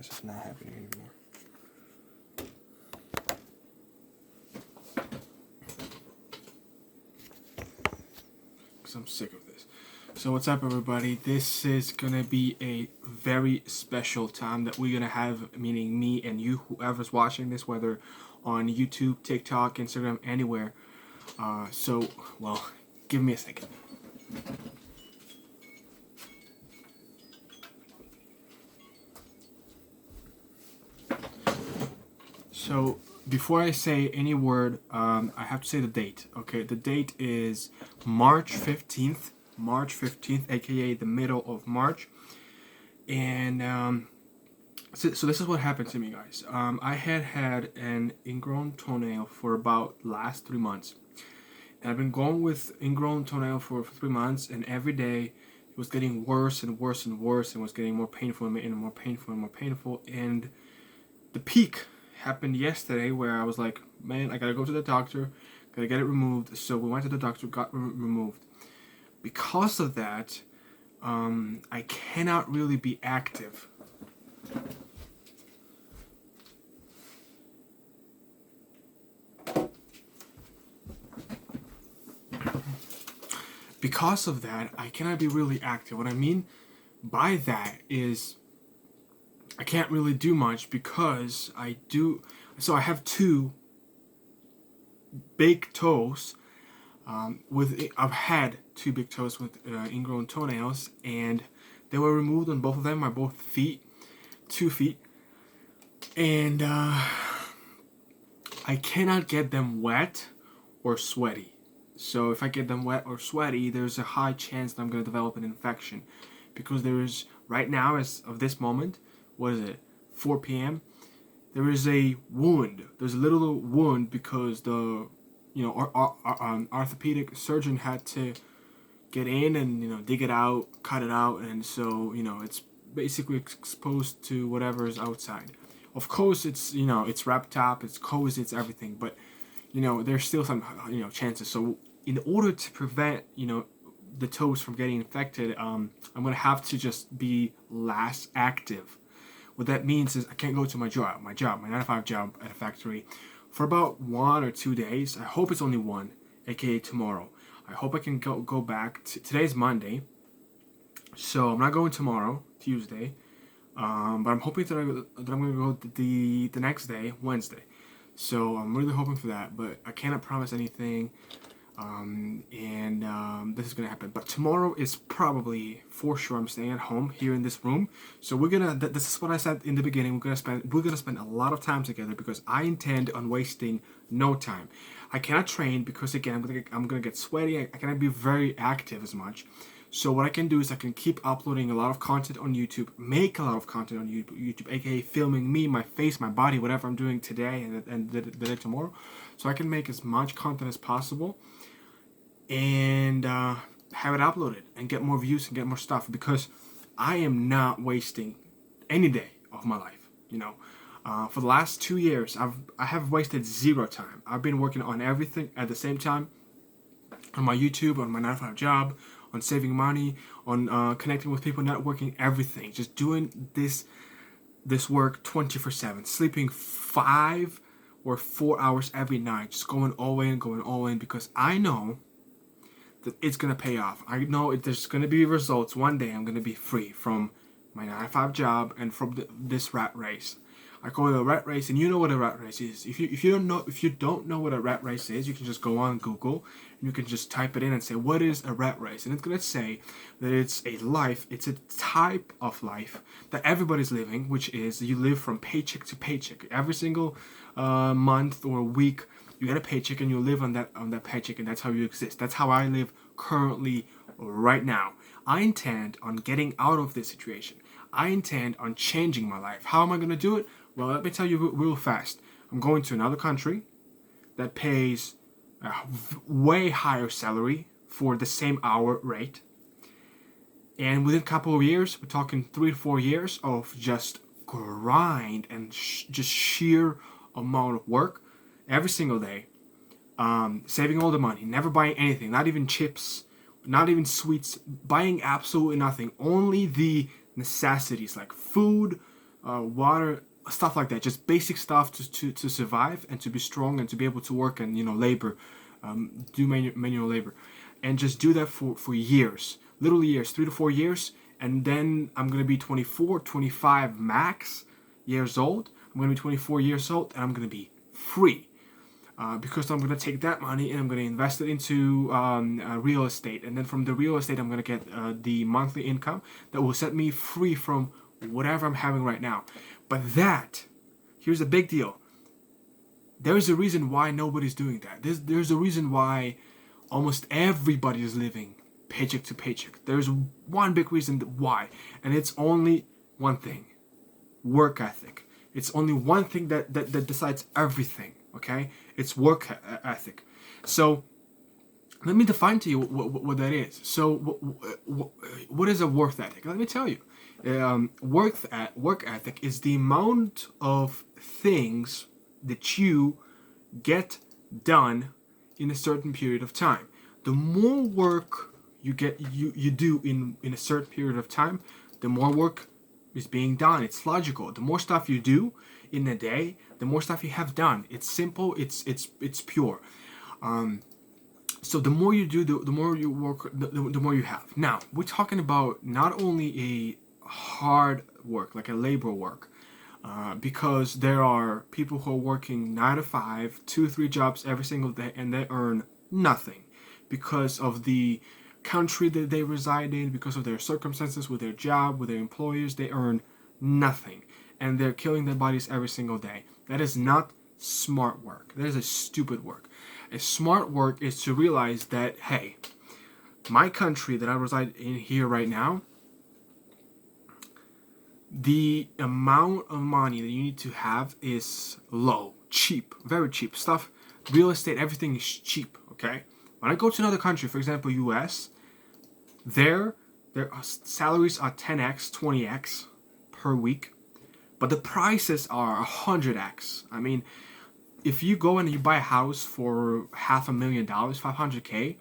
This is not happening anymore. Because I'm sick of this. So what's up, everybody? This is gonna be a very special time that we're gonna have, meaning me and you, whoever's watching this, whether on YouTube, TikTok, Instagram, anywhere. Well, give me a second. So before I say any word, I have to say the date. Okay, the date is March 15th. March 15th, aka the middle of March. And so this is what happened to me, guys. I had an ingrown toenail for about last 3 months. And I've been going with ingrown toenail for 3 months, and every day it was getting worse and worse and worse, and was getting more painful and more painful and more painful. And the peak happened yesterday, where I was like, man, I gotta go to the doctor, gotta get it removed. So we went to the doctor, got removed. Because of that, I cannot really be active. Because of that, I cannot be really active. What I mean by that is I can't really do much because I have two big toes. I've had two big toes with ingrown toenails, and they were removed on both of them, my both feet, 2 feet, and I cannot get them wet or sweaty. So if I get them wet or sweaty, there's a high chance that I'm going to develop an infection, because there is, right now, as of this moment, what is it, 4 p.m., there is a wound. There's a little wound because the orthopedic surgeon had to get in and dig it out, cut it out, and so it's basically exposed to whatever is outside. Of course, it's it's wrapped up, it's cozy, it's everything, but there's still some chances. So in order to prevent the toes from getting infected, I'm gonna have to just be less active. What that means is I can't go to my 9-to-5 job at a factory, for about 1 or 2 days. I hope it's only one, aka tomorrow. I hope I can go back. Today's Monday, so I'm not going tomorrow, Tuesday. But I'm hoping that I'm going to go the next day, Wednesday. So I'm really hoping for that, but I cannot promise anything. This is gonna happen. But tomorrow is probably for sure I'm staying at home here in this room. So we're gonna. This is what I said in the beginning. We're gonna spend a lot of time together, because I intend on wasting no time. I cannot train because, again, I'm gonna get sweaty. I cannot be very active as much. So what I can do is I can keep uploading a lot of content on YouTube, make a lot of content on YouTube, aka filming me, my face, my body, whatever I'm doing today and the day tomorrow. So I can make as much content as possible and have it uploaded and get more views and get more stuff, because I am not wasting any day of my life. For the last 2 years, I have wasted 0 time. I've been working on everything at the same time, on my YouTube, on my 9-to-5 job, on saving money, on connecting with people, networking, everything. Just doing this work 24/7, sleeping 5 or 4 hours every night, just going all in, because I know that it's gonna pay off. I know there's gonna be results. One day I'm gonna be free from my 9-to-5 job and from this rat race. I call it a rat race, and you know what a rat race is. If you don't know what a rat race is, you can just go on Google and you can just type it in and say, what is a rat race? And it's gonna say that it's a type of life that everybody's living, which is you live from paycheck to paycheck. Every single month or week, you get a paycheck and you live on that paycheck, and that's how you exist. That's how I live currently right now. I intend on getting out of this situation. I intend on changing my life. How am I going to do it? Well, let me tell you real fast. I'm going to another country that pays a way higher salary for the same hour rate. And within a couple of years, we're talking 3 to 4 years of just grind and just sheer amount of work every single day, saving all the money, never buying anything, not even chips, not even sweets, buying absolutely nothing, only the necessities like food, water, stuff like that. Just basic stuff to survive and to be strong and to be able to work and labor, do manual labor, and just do that for years, literally years, 3 to 4 years, and then I'm gonna be 24, 25 max years old. I'm gonna be 24 years old, and I'm gonna be free. Because I'm going to take that money and I'm going to invest it into real estate. And then from the real estate, I'm going to get the monthly income that will set me free from whatever I'm having right now. But here's the big deal. There's a reason why nobody's doing that. There's a reason why almost everybody is living paycheck to paycheck. There's one big reason why. And it's only one thing. Work ethic. It's only one thing that decides everything. Okay, it's work ethic. So let me define to you what that is. So what is a work ethic? Let me tell you. Work ethic is the amount of things that you get done in a certain period of time. The more work you do in a certain period of time, the more work is being done. It's logical. The more stuff you do in a day, the more stuff you have done. It's simple. It's pure. So the more you do, the more you work, the more you have. Now we're talking about not only a hard work, like a labor work, because there are people who are working 9 to 5, 2, 3 jobs every single day, and they earn nothing because of the country that they reside in, because of their circumstances with their job, with their employers. They earn nothing, and they're killing their bodies every single day. That is not smart work. That is a stupid work. A smart work is to realize that, hey, my country that I reside in here right now, the amount of money that you need to have is low, cheap, very cheap stuff. Real estate, everything is cheap, okay? When I go to another country, for example, US, their salaries are 10x, 20x per week, but the prices are 100x. I mean, if you go and you buy a house for $500,000, $500K,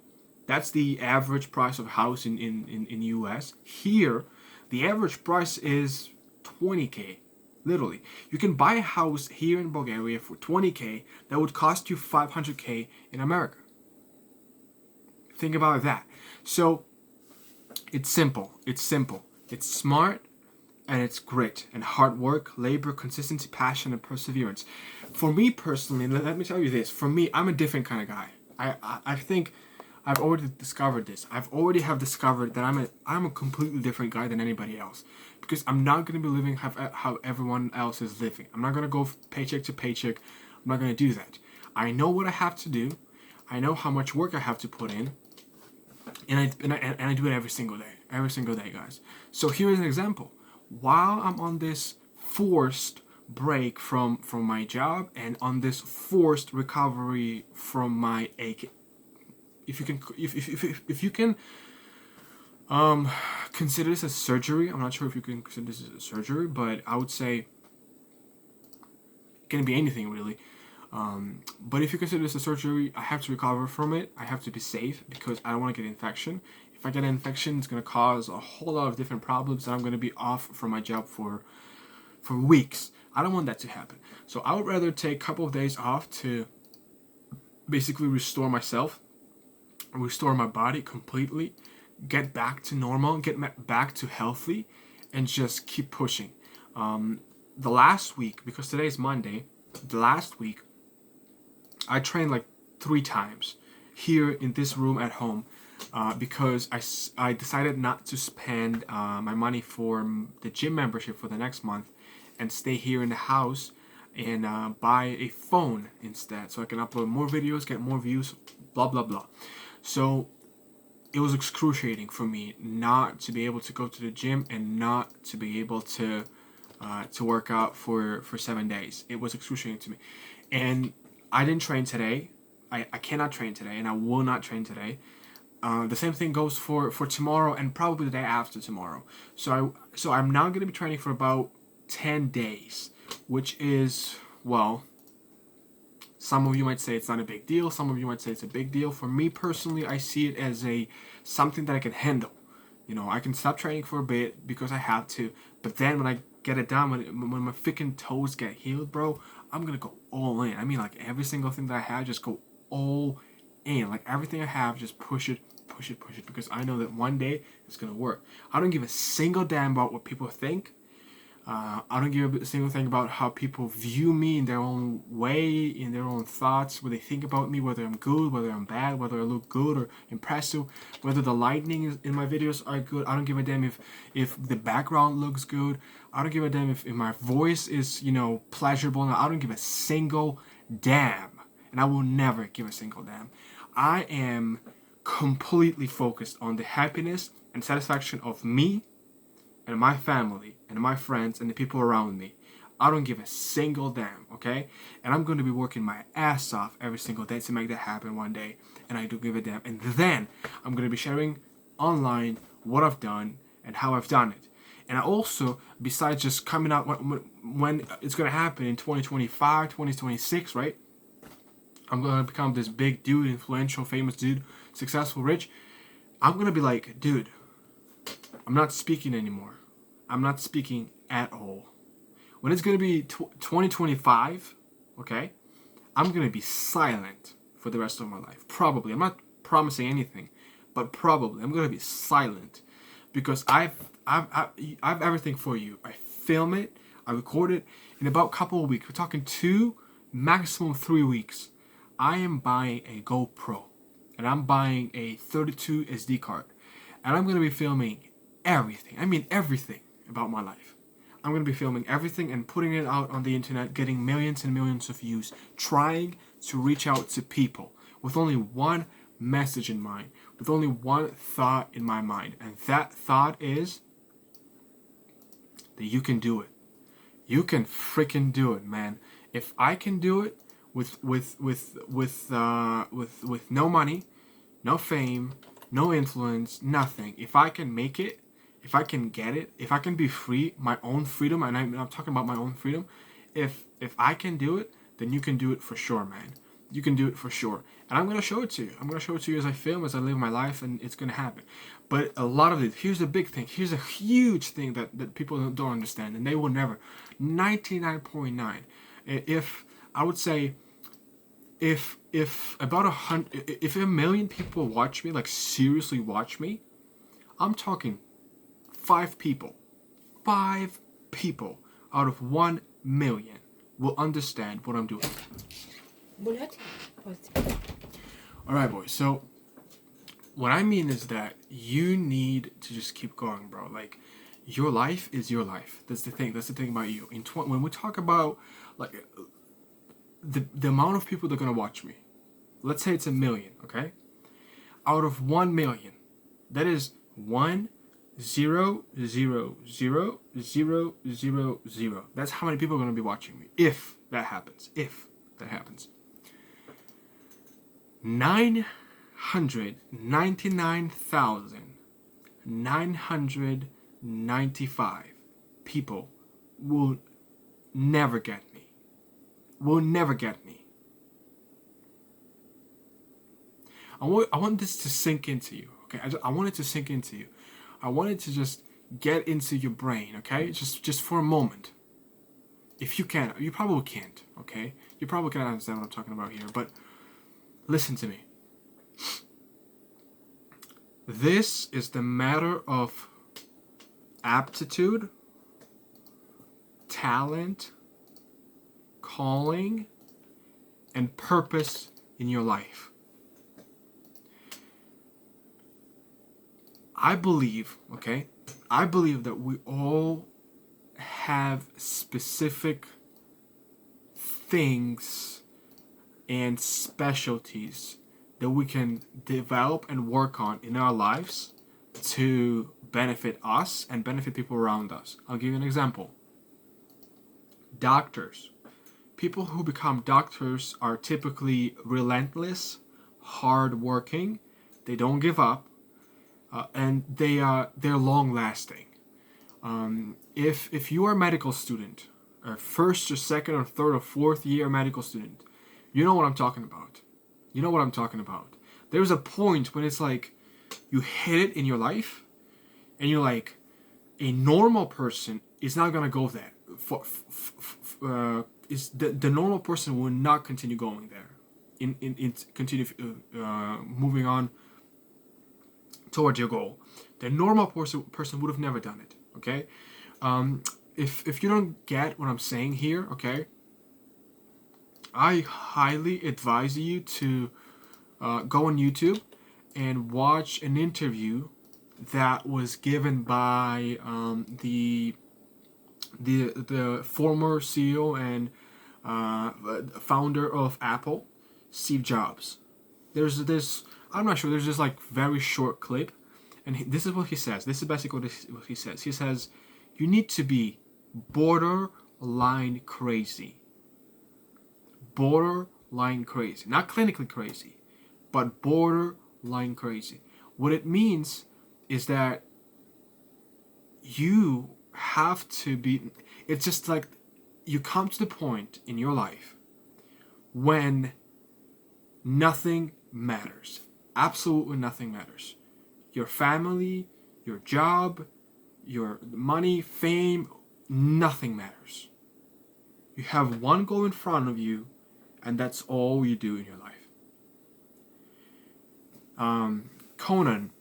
that's the average price of a house in US. Here, the average price is 20K. Literally, you can buy a house here in Bulgaria for 20K that would cost you 500K in America. Think about that. So it's simple. It's smart, and it's grit and hard work, labor, consistency, passion, and perseverance. For me personally, let me tell you this. For me, I'm a different kind of guy. I think I've already discovered this. I've already discovered that I'm a completely different guy than anybody else, because I'm not going to be living how everyone else is living. I'm not going to go paycheck to paycheck. I'm not going to do that. I know what I have to do. I know how much work I have to put in, and I do it every single day, guys. So here is an example. While I'm on this forced break from my job and on this forced recovery from my ache, if you can consider this a surgery. I'm not sure if you can consider this as a surgery, but I would say it can be anything really. But if you consider this a surgery, I have to recover from it. I have to be safe because I don't want to get an infection. If I get an infection, it's going to cause a whole lot of different problems, and I'm going to be off from my job for weeks. I don't want that to happen. So I would rather take a couple of days off to basically restore myself, restore my body completely, get back to normal, get back to healthy, and just keep pushing. The last week, because today is Monday, the last week, I trained like 3 times here in this room at home. Because I decided not to spend my money for the gym membership for the next month and stay here in the house and buy a phone instead, so I can upload more videos, get more views, blah blah blah. So it was excruciating for me not to be able to go to the gym and not to be able to work out for 7 days. It was excruciating to me, and I didn't train today. I cannot train today, and I will not train today. The same thing goes for tomorrow and probably the day after tomorrow. So I'm now going to be training for about 10 days, which is, well, some of you might say it's not a big deal. Some of you might say it's a big deal. For me personally, I see it as something that I can handle. I can stop training for a bit because I have to, but then when I get it done, when my freaking toes get healed, bro, I'm gonna go all in. I mean, like every single thing that I have, just go all in. Like everything I have, just push it, push it, push it, because I know that one day it's gonna work. I don't give a single damn about what people think. I don't give a single thing about how people view me in their own way, in their own thoughts, what they think about me, whether I'm good, whether I'm bad, whether I look good or impressive, whether the lighting in my videos are good. I don't give a damn if the background looks good. I don't give a damn if my voice is, pleasurable. I don't give a single damn. And I will never give a single damn. I am completely focused on the happiness and satisfaction of me and my family and my friends and the people around me. I don't give a single damn, okay? And I'm going to be working my ass off every single day to make that happen one day. And I do give a damn. And then I'm going to be sharing online what I've done and how I've done it. And I also, besides just coming out when it's going to happen in 2025, 2026, right? I'm going to become this big dude, influential, famous dude, successful, rich. I'm going to be like, dude, I'm not speaking anymore. I'm not speaking at all. When it's going to be 2025, okay, I'm going to be silent for the rest of my life. Probably. I'm not promising anything, but probably. I'm going to be silent because I've everything for you. I film it. I record it in about a couple of weeks. We're talking 2, maximum 3 weeks. I am buying a GoPro and I'm buying a 32 SD card. And I'm going to be filming everything. I mean everything about my life. I'm going to be filming everything and putting it out on the internet, getting millions and millions of views, trying to reach out to people with only one message in mind, with only one thought in my mind. And that thought is that you can do it. You can freaking do it, man. If I can do it with no money, no fame, no influence, nothing. If I can make it, if I can get it, if I can be free, my own freedom, and I'm talking about my own freedom, if I can do it, then you can do it for sure, man. You can do it for sure. And I'm going to show it to you. I'm going to show it to you as I film, as I live my life, and it's going to happen. But a lot of it, here's the big thing. Here's a huge thing that people don't understand, and they will never. 99.9. If, I would say, if about 100, if 1 million people watch me, like seriously watch me, I'm talking 5 people out of 1 million will understand what I'm doing. Alright, boys, so what I mean is that you need to just keep going, bro. Like, your life is your life. That's the thing about you. When we talk about, like, the amount of people that are going to watch me, let's say it's 1 million, okay? Out of 1 million, that is 1,000,000. That's how many people are going to be watching me. If that happens. 999,995 people will never get me. I want this to sink into you, okay? I want it to sink into you. I want it to just get into your brain, okay? Just for a moment. If you can. You probably can't, okay? You probably can't understand what I'm talking about here, but listen to me. This is the matter of aptitude, talent, calling, and purpose in your life. I believe that we all have specific things and specialties that we can develop and work on in our lives to benefit us and benefit people around us. I'll give you an example. Doctors. People who become doctors are typically relentless, hardworking, they don't give up, and they're long-lasting. If you are a medical student, a first or second or third or fourth year medical student, you know what I'm talking about. There's a point when it's like you hit it in your life, and you're like, a normal person is not gonna go there. Is the normal person will not continue going there, in continue moving on towards your goal. The normal person would have never done it. Okay, if you don't get what I'm saying here, okay, I highly advise you to go on YouTube and watch an interview that was given by the former CEO and founder of Apple, Steve Jobs. There's this, I'm not sure, there's this like very short clip, and this is what he says. This is basically what he says. He says, you need to be borderline crazy. Borderline crazy. Not clinically crazy, but borderline crazy. What it means is that you have to be, it's just like you come to the point in your life when nothing matters. Absolutely nothing matters. Your family, your job, your money, fame, nothing matters. You have one goal in front of you, and that's all you do in your life. Conan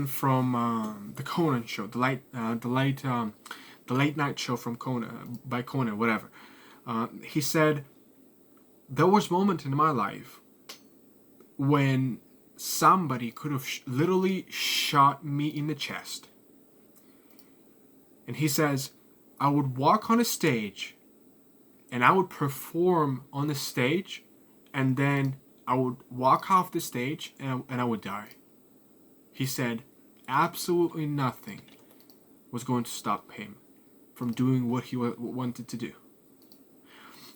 from the Conan show, the late night show from Conan, by Conan, whatever. He said, there was a moment in my life when somebody could have literally shot me in the chest. And he says, I would walk on a stage and I would perform on the stage, and then I would walk off the stage and I would die. He said absolutely nothing was going to stop him from doing what he wanted to do.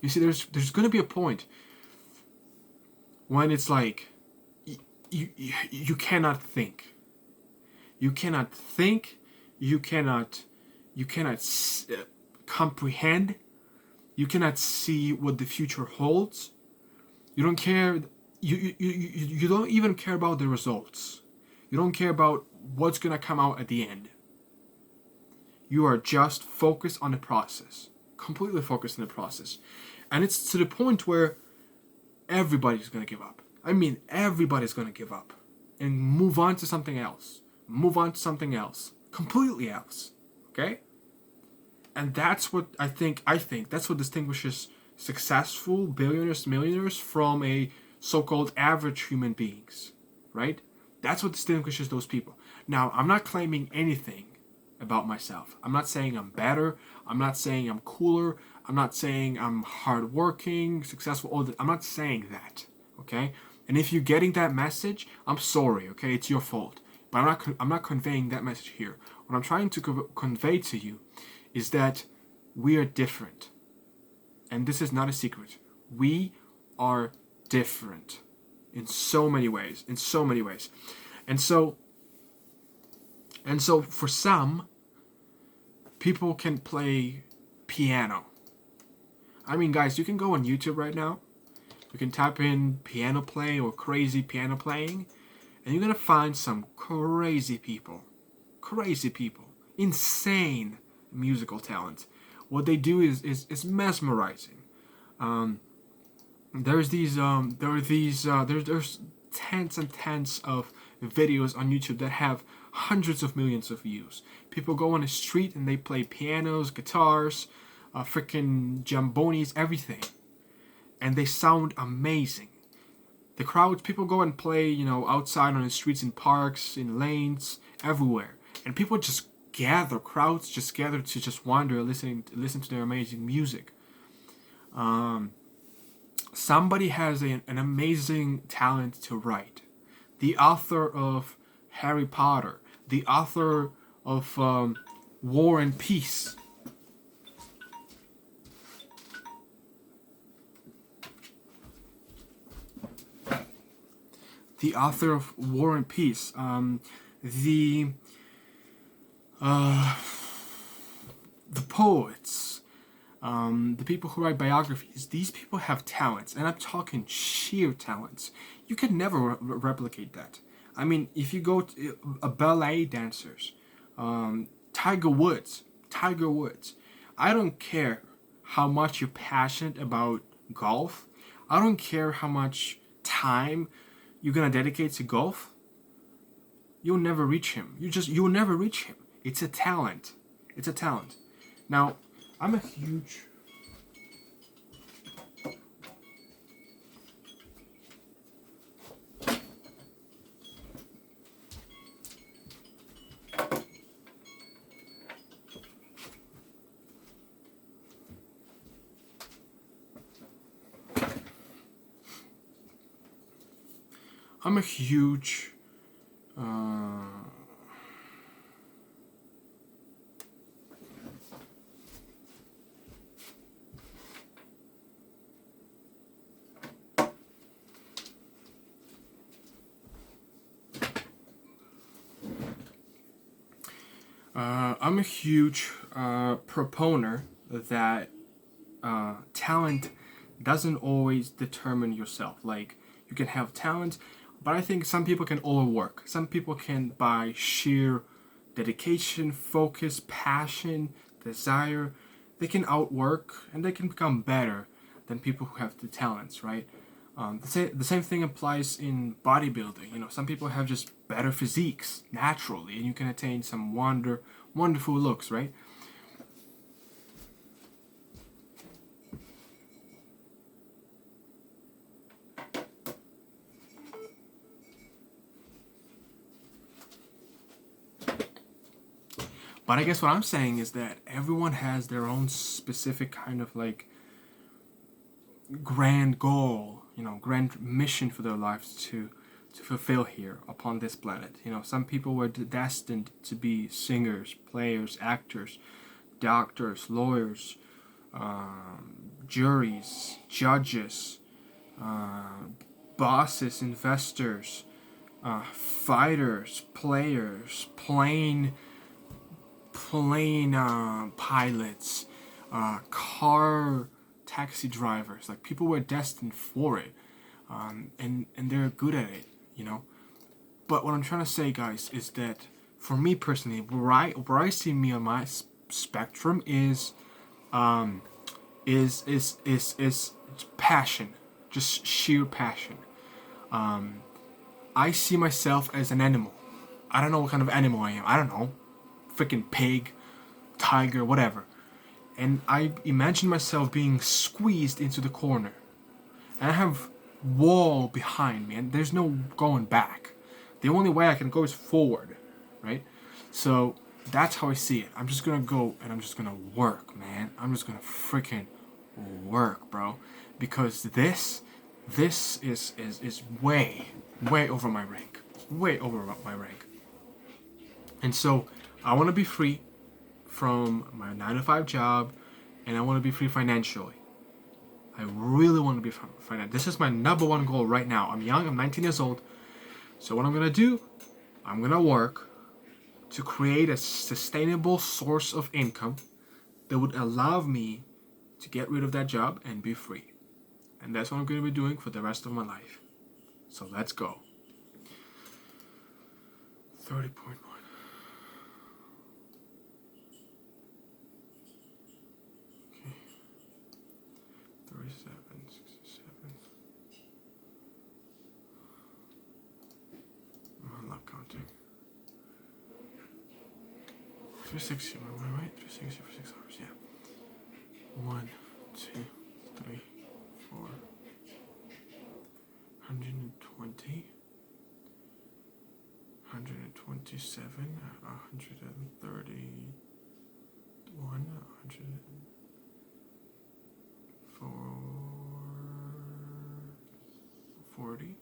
You see, there's going to be a point when it's like you cannot think. You cannot think. You cannot comprehend. You cannot see what the future holds. You don't care. You don't even care about the results. You don't care about what's going to come out at the end. You are just focused on the process. Completely focused on the process. And it's to the point where everybody's going to give up. I mean, everybody's going to give up. And move on to something else. Move on to something else. Completely else. Okay? And that's what I think that's what distinguishes successful billionaires, millionaires from a so-called average human beings. Right? That's what distinguishes those people. Now, I'm not claiming anything about myself. I'm not saying I'm better. I'm not saying I'm cooler. I'm not saying I'm hardworking, successful. I'm not saying that, okay? And if you're getting that message, I'm sorry, okay? It's your fault. But I'm not conveying that message here. What I'm trying to convey to you is that we are different. And this is not a secret. We are different. In so many ways. And so for some, people can play piano. I mean, guys, you can go on YouTube right now. You can type in piano play or crazy piano playing, and you're going to find some crazy people. Insane musical talent. What they do is mesmerizing. There's tens and tens of videos on YouTube that have hundreds of millions of views. People go on the street and they play pianos, guitars, freaking jambonis, everything, and they sound amazing. The crowds, people go and play, outside on the streets, in parks, in lanes, everywhere, and people just gather. Crowds just gather to just wander, listen to their amazing music. Somebody has an amazing talent to write. The author of Harry Potter, the author of War and Peace. The author of War and Peace. The poets. The people who write biographies. These people have talents, and I'm talking sheer talents. You can never replicate that. I mean, if you go to ballet dancers, Tiger Woods. Tiger Woods. I don't care how much you're passionate about golf. I don't care how much time you're gonna dedicate to golf. You'll never reach him. You'll never reach him. It's a talent. It's a talent. Now, I'm a huge I'm a huge I'm a huge proponent that talent doesn't always determine yourself. Like, you can have talent, but I think some people can overwork. Some people can, by sheer dedication, focus, passion, desire, they can outwork and they can become better than people who have the talents, right? The same thing applies in bodybuilding. You know, some people have just better physiques naturally, and you can attain some wonderful looks, right? But I guess what I'm saying is that everyone has their own specific kind of like grand goal, you know, grand mission for their lives to fulfill here upon this planet. You know, some people were destined to be singers, players, actors, doctors, lawyers, juries, judges, bosses, investors, fighters, players, plane pilots, car taxi drivers. Like, people were destined for it, and they're good at it, you know. But what I'm trying to say, guys, is that for me personally, where I see me on my spectrum is passion, just sheer passion. I see myself as an animal. I don't know what kind of animal I am. I don't know, freaking pig, tiger, whatever. And I imagine myself being squeezed into the corner. And I have wall behind me, and there's no going back. The only way I can go is forward, right? So that's how I see it. I'm just gonna go and I'm just gonna work, man. I'm just gonna freaking work, bro. Because this is way over my rank. Way over my rank. And so I want to be free from my 9-to-5 job, and I want to be free financially. I really want to be financial. This is my number one goal right now. I'm young. I'm 19 years old. So what I'm gonna do, I'm gonna work to create a sustainable source of income that would allow me to get rid of that job and be free. And that's what I'm gonna be doing for the rest of my life. So let's go. 30.1. Okay. 37, 67. I'm not counting. 360, am I right? 360 for 6 hours, yeah. 1, 2, 3, 4. 120. 127, 131, 140,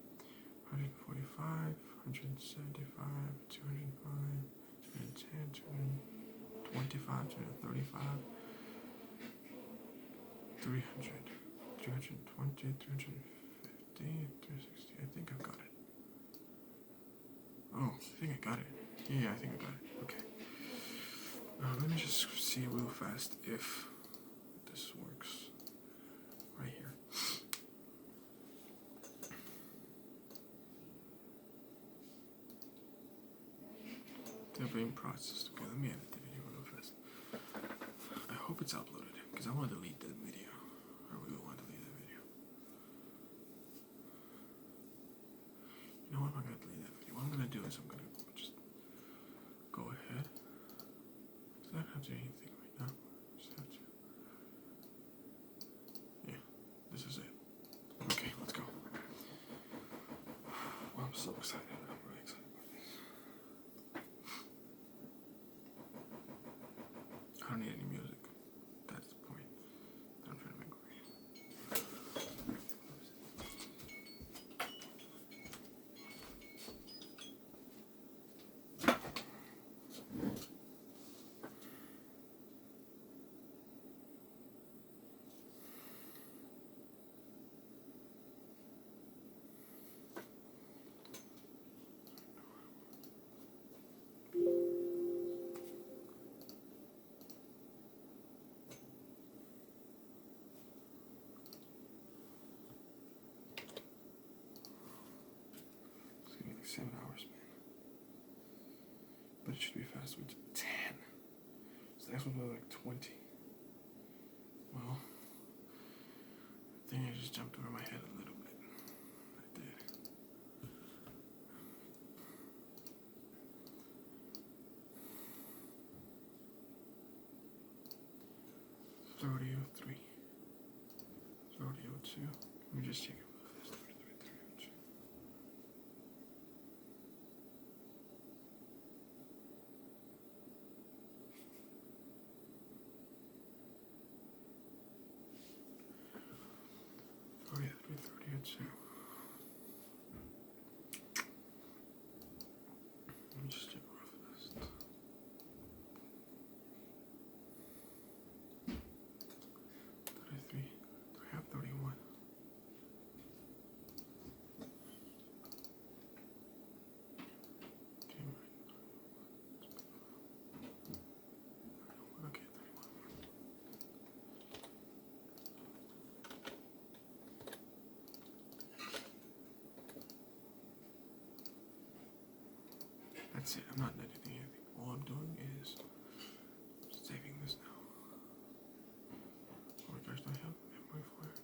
145, 175, 205, 210, 225, 235, 300, 320, 350, 360. I think I've got it. Oh, I think I got it. Yeah, I think I got it. Okay. Let me just see real fast if this works. Right here. They're being processed. Okay, let me edit the video. if it's uploaded, because I want to delete that video. Or we want to delete that video. You know what? I'm not going to delete that video. What I'm going to do is I'm going to just go ahead. Does that have to do anything right now? Just have to. Yeah, this is it. Okay, let's go. Well, I'm so excited. I'm really excited about this. I don't need any music. That's the point that I'm trying to make right here. It's gonna be like 7 hours, man. But it should be fast with 10. So the next one's like 20. Well, I think I just jumped over my head a little bit. I did. Rodeo 3. Rodeo 2. Let me just check it real fast. 33, 32. Rodeo 3, 32. Let me just check real fast. 33. Do I have 31? Okay, 31. That's it. I'm not editing anything. All I'm doing is saving this now. Oh my gosh, do I have memory for it?